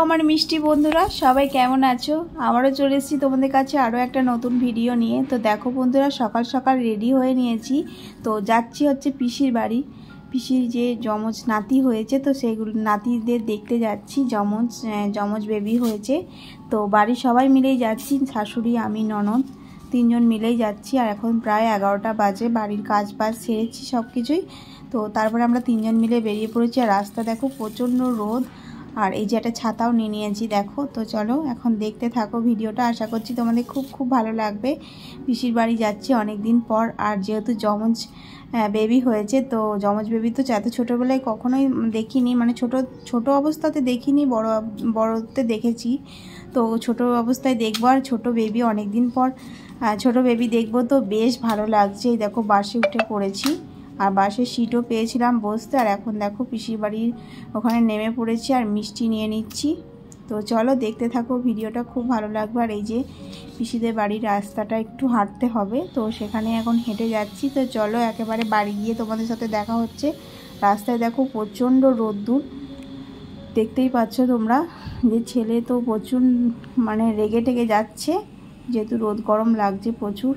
আমার মিষ্টি বন্ধুরা, সবাই কেমন আছো? আমারও চলে এসেছি তোমাদের কাছে আরও একটা নতুন ভিডিও নিয়ে। তো দেখো বন্ধুরা, সকাল সকাল রেডি হয়ে নিয়েছি। তো যাচ্ছি হচ্ছে পিসির বাড়ি। পিসির যে যমজ নাতি হয়েছে, তো সেইগুলো নাতিদের দেখতে যাচ্ছি। যমজ বেবি হয়েছে, তো বাড়ির সবাই মিলেই যাচ্ছি। শাশুড়ি, আমি, ননদ তিনজন মিলেই যাচ্ছি। আর এখন প্রায় 11টা বাজে। বাড়ির কাজ বাজ সেরেছি সব কিছুই। তো তারপরে আমরা তিনজন মিলে বেরিয়ে পড়েছি। আর রাস্তা দেখো প্রচণ্ড রোদ। আর এই যে একটা ছাতাও নিয়ে নিয়েছি দেখো। তো চলো এখন দেখতে থাকো ভিডিওটা, আশা করছি তোমাদের খুব ভালো লাগবে। পিসির বাড়ি যাচ্ছি অনেক দিন পর। আর যেহেতু যমজ বেবি হয়েছে, তো যমজ বেবি তো এত ছোটোবেলায় কখনোই দেখিনি, মানে ছোট অবস্থাতে দেখিনি, বড়তে দেখেছি। তো ছোট অবস্থায় দেখবো, আর ছোট বেবি অনেক দিন পর ছোট বেবি দেখবো, তো বেশ ভালো লাগছে। এই দেখো বাসে উঠে পড়েছি, আর বাসের সিটও পেয়েছিলাম বসতে। আর এখন দেখো পিসির বাড়ির ওখানে নেমে পড়েছি আর মিষ্টি নিয়ে নিচ্ছি। তো চলো দেখতে থাকো ভিডিওটা, খুব ভালো লাগবে। আর এই যে পিসিদের বাড়ির রাস্তাটা একটু হাঁটতে হবে, তো সেখানে এখন হেঁটে যাচ্ছি। তো চলো একেবারে বাড়ি গিয়ে তোমাদের সাথে দেখা হচ্ছে। রাস্তায় দেখো প্রচণ্ড রোদ্দুর, দেখতেই পাচ্ছ তোমরা। যে ছেলে তো প্রচুর মানে রেগে টেগে যাচ্ছে, যেহেতু রোদ গরম লাগছে প্রচুর।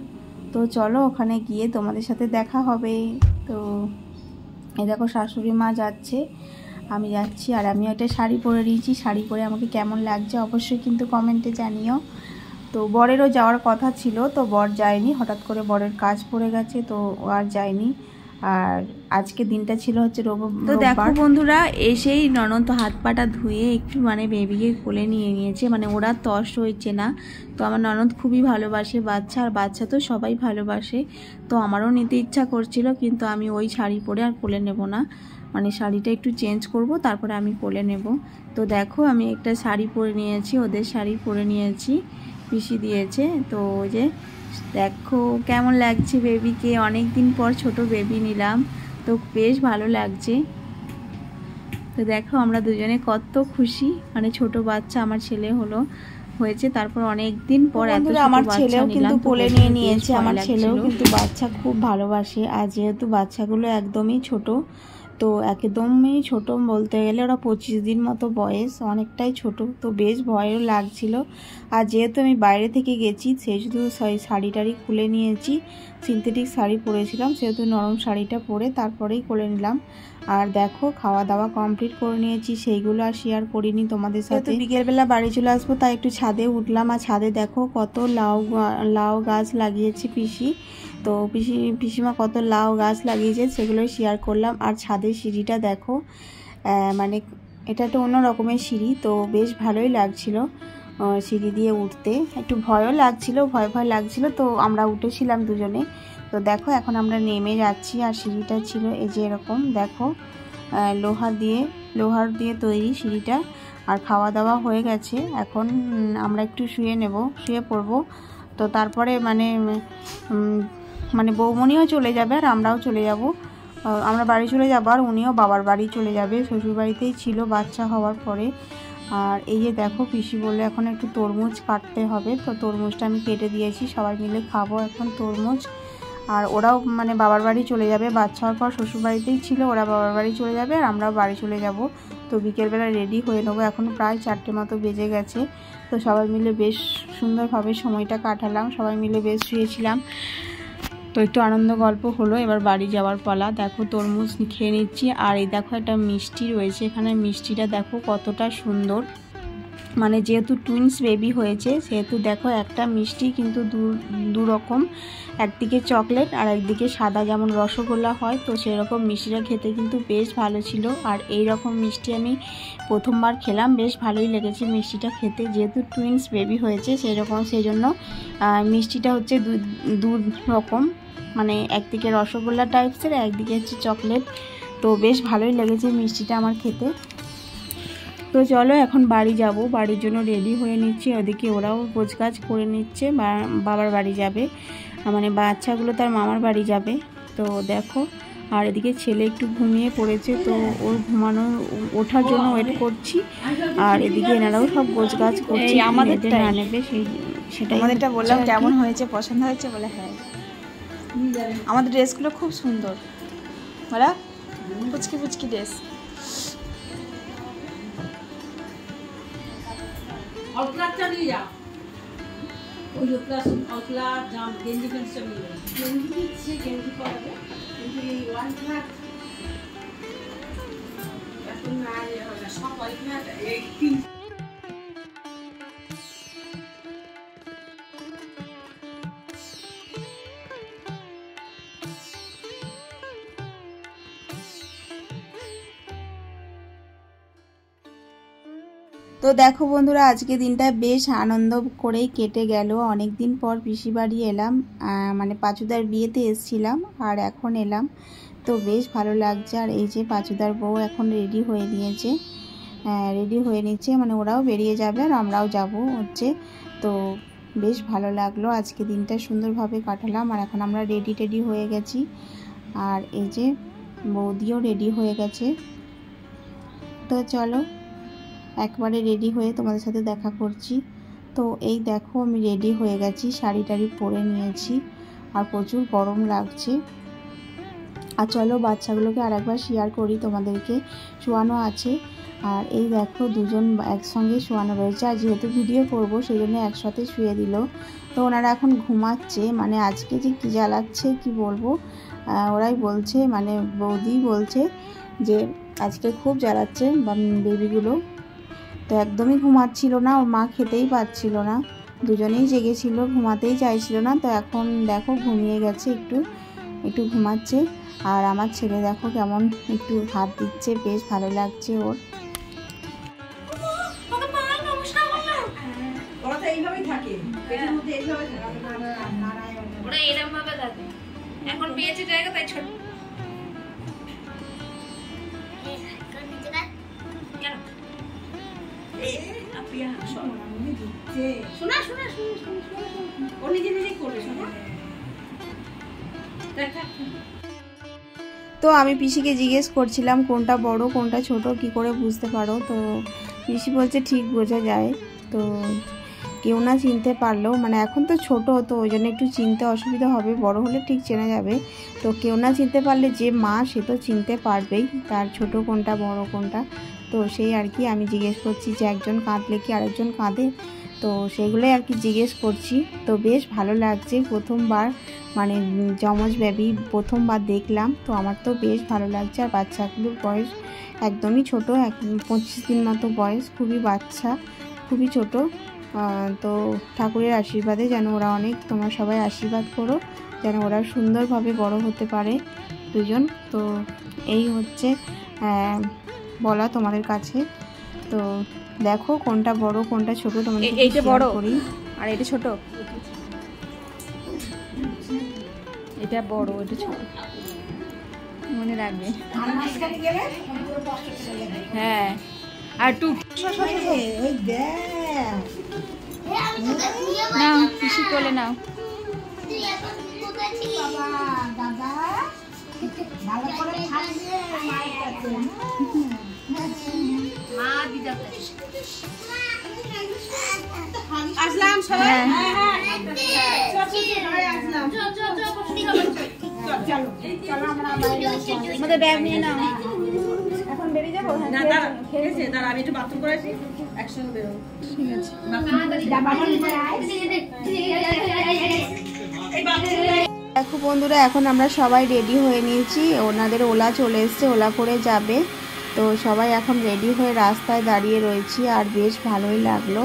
তো চলো ওখানে গিয়ে তোমাদের সাথে দেখা হবে। তো এই দেখো শাশুড়ি মা যাচ্ছে, আমি যাচ্ছি। আর আমি একটা শাড়ি পরে নিয়েছি। শাড়ি পরে আমাকে কেমন লাগছে অবশ্যই কিন্তু কমেন্টে জানিও। তো বরেরও যাওয়ার কথা ছিল, তো বর যায়নি, হঠাৎ করে বরের কাজ পড়ে গেছে, তো আর যায়নি। আর আজকে দিনটা ছিল হচ্ছে রোববার। তো দেখো বন্ধুরা, এসেই ননদ তো হাত পাটা ধুয়ে একটু মানে বেবিকে কোলে নিয়ে নিয়েছে। মানে ওরা তস হয়েছে না। তো আমার ননদ খুবই ভালোবাসে বাচ্চা, আর বাচ্চা তো সবাই ভালোবাসে। তো আমারও নিতে ইচ্ছা করছিল, কিন্তু আমি ওই শাড়ি পরে আর কোলে নেব না। মানে শাড়িটা একটু চেঞ্জ করব, তারপরে আমি কোলে নেব। তো দেখো আমি একটা শাড়ি পরে নিয়েছি, ওদের শাড়ি পরে নিয়েছি, পিসি দিয়েছে। তো যে দেখো কেমন লাগছে বেবিকে, অনেক দিন পর ছোট বেবি নিলাম, তো বেশ ভালো লাগছে। তো দেখো আমরা দুজনে কত খুশি, মানে ছোট বাচ্চা আমার ছেলে হয়েছে, তারপর অনেক দিন পর এত ছোট আমার ছেলেও কিন্তু কোলে নিয়ে নিয়েছে। আমার ছেলেও কিন্তু বাচ্চা খুব ভালোবাসে। আর যেহেতু বাচ্চাগুলো একদমই ছোট, তো একদমই ছোট বলতে গেলে ওরা 25 দিন মতো বয়স, অনেকটাই ছোট। তো বেশ ভয়ও লাগছিল। আর যেহেতু আমি বাইরে থেকে গেছি, সেই শুধু শাড়ি টাড়ি খুলে নিয়েছি, সিনথেটিক শাড়ি পরেছিলাম, সেহেতু নরম শাড়িটা পরে তারপরেই কোলে নিলাম। আর দেখো খাওয়া দাওয়া কমপ্লিট করে নিয়েছি, সেইগুলো আর শেয়ার করিনি তোমাদের সাথে। বিকেলবেলা বাড়ি চলে আসবো, তাই একটু ছাদে উঠলাম। আর ছাদে দেখো কত লাউ গাছ লাগিয়েছি পিসি। তো পিসিমা কত লাউ গাছ লাগিয়েছে, সেগুলোই শেয়ার করলাম। আর ছাদের সিঁড়িটা দেখো, মানে এটা একটা অন্য রকমের সিঁড়ি, তো বেশ ভালোই লাগছিল সিঁড়ি দিয়ে উঠতে। একটু ভয়ও লাগছিল, ভয় লাগছিল, তো আমরা উঠেছিলাম দুজনে। তো দেখো এখন আমরা নেমে যাচ্ছি। আর সিঁড়িটা ছিল এই যে এরকম দেখো, লোহার দিয়ে তৈরি সিঁড়িটা। আর খাওয়া দাওয়া হয়ে গেছে, এখন আমরা একটু শুয়ে পড়বো। তো তারপরে মানে বৌমনিও চলে যাবে, আর আমরাও চলে যাব। আমরা বাড়ি চলে যাবো, আর উনিও বাবার বাড়ি চলে যাবে। শ্বশুর বাড়িতেই ছিল বাচ্চা হওয়ার পরে। আর এই যে দেখো পিসি বললে এখন একটু তরমুজ কাটতে হবে, তো তরমুজটা আমি কেটে দিয়েছি, সবাই মিলে খাবো এখন তরমুজ। আর ওরাও মানে বাবার বাড়ি চলে যাবে, বাচ্চা হওয়ার পর শ্বশুর বাড়িতেই ছিল, ওরা বাবার বাড়ি চলে যাবে, আর আমরাও বাড়ি চলে যাব। তো বিকেলবেলা রেডি হয়ে নেবো, এখন প্রায় 4টে মতো বেজে গেছে। তো সবাই মিলে বেশ সুন্দরভাবে সময়টা কাটালাম, সবাই মিলে বেশ শুয়েছিলাম, তো একটু আনন্দ গল্প হলো। এবার বাড়ি যাওয়ার পালা। দেখো তরমুজ খেয়ে নিচ্ছি। আর এই দেখো একটা মিষ্টি রয়েছে এখানে, মিষ্টিটা দেখো কতটা সুন্দর। মানে যেহেতু টুইন্স বেবি হয়েছে, সেহেতু দেখো একটা মিষ্টি কিন্তু দু রকম, একদিকে চকলেট আর একদিকে সাদা, যেমন রসগোল্লা হয়, তো সেরকম মিষ্টিটা খেতে কিন্তু বেশ ভালো ছিল। আর এই রকম মিষ্টি আমি প্রথমবার খেলাম, বেশ ভালোই লেগেছে মিষ্টিটা খেতে। যেহেতু টুইন্স বেবি হয়েছে সেই জন্য মিষ্টিটা হচ্ছে দু রকম, মানে একদিকে রসগোল্লা টাইপসের, একদিকে হচ্ছে চকলেট। তো বেশ ভালোই লেগেছে মিষ্টিটা আমার খেতে। তো চলো এখন বাড়ি যাব, বাড়ির জন্য রেডি হয়ে নিচ্ছি। ওদিকে ওরাও গোছগাছ করে নিচ্ছে, বাবার বাড়ি যাবে, মানে বাচ্চাগুলো তার মামার বাড়ি যাবে। তো দেখো, আর এদিকে ছেলে একটু ঘুমিয়ে পড়েছে, তো ওর ওঠার জন্য ওয়েট করছি। আর এদিকে এনারাও সব গোছগাছ করছে, আমাদেরটা না নেবে সেটাই। আমাদেরটা বললাম কেমন হয়েছে, পছন্দ হয়েছে বলে হ্যাঁ। আমাদের ড্রেসগুলো খুব সুন্দর, বলা পুচকি ড্রেস। অলক্লাসটা নিয়ে যাও, ওই অলক্লাস জাম গেঞ্জি ফেন্সটা নিয়ে যাও। গেঞ্জি দিচ্ছে, গেঞ্জি পরাবে, কিন্তু এই ওয়ান ক্লাস এখন না হবে, সব অলক্লাস এই তিন। তো দেখো বন্ধুরা, আজকে দিনটা বেশ আনন্দ করেই কেটে গেল। অনেক দিন পর পিসি বাড়ি এলাম, মানে পাঁচুদার বিয়েতে এসেছিলাম আর এখন এলাম, তো বেশ ভালো লাগছে। আর এই যে পাঁচুদার বউ এখন রেডি হয়ে নিচ্ছে, মানে ওরাও বেরিয়ে যাবে আর আমরাও যাব হচ্ছে। তো বেশ ভালো লাগলো, আজকে দিনটা সুন্দরভাবে কাটালাম। আর এখন আমরা রেডি হয়ে গেছি, আর এই যে বৌদিও রেডি হয়ে গেছে। তো চলো একবারে রেডি হয়ে তোমাদের সাথে দেখা করছি। তো এই দেখো আমি রেডি হয়ে গেছি, শাড়ি টাড়ি পরে নিয়েছি, আর প্রচুর গরম লাগছে। আর চলো বাচ্চাগুলোকে আর একবার শেয়ার করি, তোমাদেরকে শোয়ানো আছে। আর এই দেখো দুজন একসঙ্গে শোয়ানো রয়েছে, আর যেহেতু ভিডিও করব সেই জন্য একসাথে শুয়ে দিল। তো ওনারা এখন ঘুমাচ্ছে, মানে আজকে যে কী জ্বালাচ্ছে কি বলবো, ওরাই বলছে, মানে বৌদি বলছে যে আজকে খুব জ্বালাচ্ছে বেবিগুলো। তো একদমই ঘুমাচ্ছিল না, ওর মা খেতেই পাচ্ছিল না, দুজনেই জেগেছিল, ঘুমাতেই চাইছিল না। তো এখন দেখো ঘুমিয়ে গেছে, একটু ঘুমাচ্ছে। আর আমার ছেলে দেখো কেমন একটু হাত দিচ্ছে, বেশ ভালো লাগছে ওর। এখন পেয়েছে জায়গা তাই ছোট তো আমি পিসিকে জিজ্ঞেস করছিলাম কোনটা বড় কোনটা ছোট, কি করে বুঝতে পারো। তো পিসি বলছে ঠিক বোঝা যায়। তো কেউ না চিনতে পারলেও, মানে এখন তো ছোট, তো ওই জন্য একটু চিনতে অসুবিধা হবে, বড় হলে ঠিক চেনা যাবে। তো কেউ না চিনতে পারলে যে মা সে তো চিনতে পারবেই তার ছোট কোনটা বড় কোনটা। তো সেই আর কি আমি জিজ্ঞেস করছি যে একজন কাঁদলে কি আরেকজন কাঁদে, তো সেগুলোই আর কি জিজ্ঞেস করছি। তো বেশ ভালো লাগছে, প্রথমবার মানে যমজ বেবি প্রথমবার দেখলাম, তো আমার তো বেশ ভালো লাগছে। আর বাচ্চাগুলোর বয়স একদমই ছোট, 25 দিন মতো বয়স, খুবই বাচ্চা, খুবই ছোট। তো ঠাকুরের আশীর্বাদে যেন ওরা অনেক, তোমরা সবাই আশীর্বাদ করো যেন ওরা সুন্দরভাবে বড় হতে পারে দুজন। তো এই হচ্ছে বলা তোমাদের কাছে। তো দেখো কোনটা বড় কোনটা ছোট, তোমাদের এইটা বড় করি আর এটা ছোট, এটা বড় এটা ছোট, মনে রাখবে। হ্যাঁ আর টু নাও, পিসি কোলে নাও। আসলাম সবাই, আমাদের ব্যাগ নিয়ে নাও, এখন বেরিয়ে যাবো। না দাঁড়া, খেয়েছে দাঁড়া, আমি একটু বাথরুম করে আসি, একসঙ্গে বেরোবো। ঠিক আছে। দেখো বন্ধুরা, এখন আমরা সবাই রেডি হয়ে নিয়েছি, ওনাদের ওলা চলে এসছে, ওলা করে যাবে। তো সবাই এখন রেডি হয়ে রাস্তায় দাঁড়িয়ে রয়েছি, আর বেশ ভালোই লাগলো,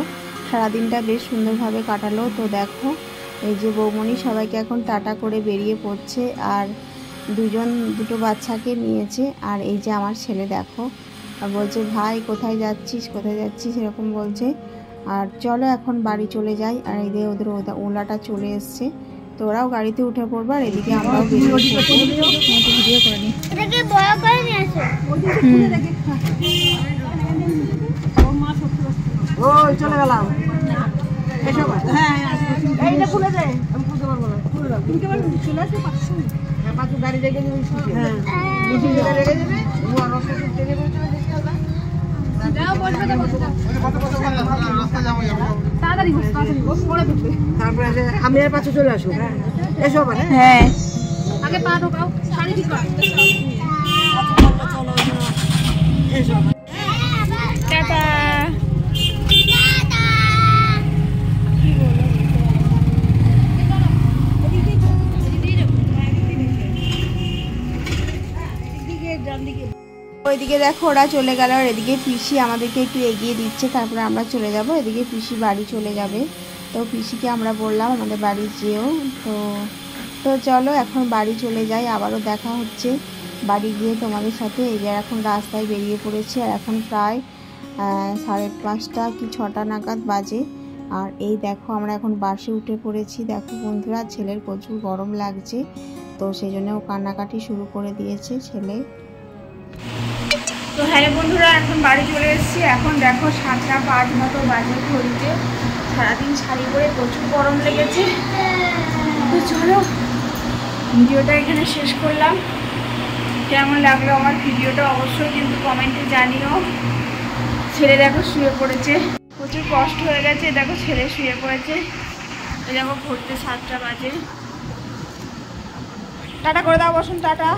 সারাদিনটা বেশ সুন্দরভাবে কাটালো। তো দেখো এই যে বৌমণি সবাইকে এখন টাটা করে বেরিয়ে পড়ছে, আর দুটো বাচ্চাকে নিয়েছে। আর এই যে আমার ছেলে দেখো, আর বলছে ভাই কোথায় যাচ্ছিস এরকম বলছে। আর চলো এখন বাড়ি চলে যাই। আর এই যে ওদের ওলাটা চলে এসছে, তো ওরাও গাড়িতে উঠে পড়বে, আর এদিকে আমরাও ভিডিও করে নিই। চলে গেলাম, গাড়ি রেখে দেবে, তারপরে আমি আর পাশে চলে আসবো। এসো হ্যাঁ আগে পা ঢোকাও, শাড়ি ঠিক করো। টাটা। ওইদিকে দেখো ওরা চলে গেল, আর এদিকে পিসি আমাদেরকে একটু এগিয়ে দিচ্ছে, তারপরে আমরা চলে যাব। এদিকে পিসি বাড়ি চলে যাবে, তো পিসিকে আমরা বললাম আমাদের বাড়ি যেও। তো চলো এখন বাড়ি চলে যাই, আবারও দেখা হচ্ছে বাড়ি গিয়ে তোমাদের সাথে। এই যে এখন রাস্তায় বেরিয়ে পড়েছি, আর এখন প্রায় 5:30 কি 6টা নাগাদ বাজে। আর এই দেখো আমরা এখন বাসে উঠে পড়েছি। দেখো বন্ধুরা, ছেলের প্রচুর গরম লাগছে, তো সেই জন্য ও কান্নাকাটি শুরু করে দিয়েছে ছেলে। তো হ্যাঁ বন্ধুরা, এখন বাড়ি চলে এসেছি। এখন দেখো 7:05 মতো বাজে ঘড়িতে। সারাদিন শাড়ি পরে প্রচুর গরম লেগেছে। তো চলো ভিডিওটা এখানে শেষ করলাম। কেমন লাগলো আমার ভিডিওটা অবশ্যই কিন্তু কমেন্টে জানিও। ছেলে দেখো শুয়ে পড়েছে, প্রচুর কষ্ট হয়ে গেছে। দেখো ছেলে শুয়ে পড়েছে, এই দেখো ঘুরতে 7টা বাজে। টাটা করে দাও বসুন, টাটা।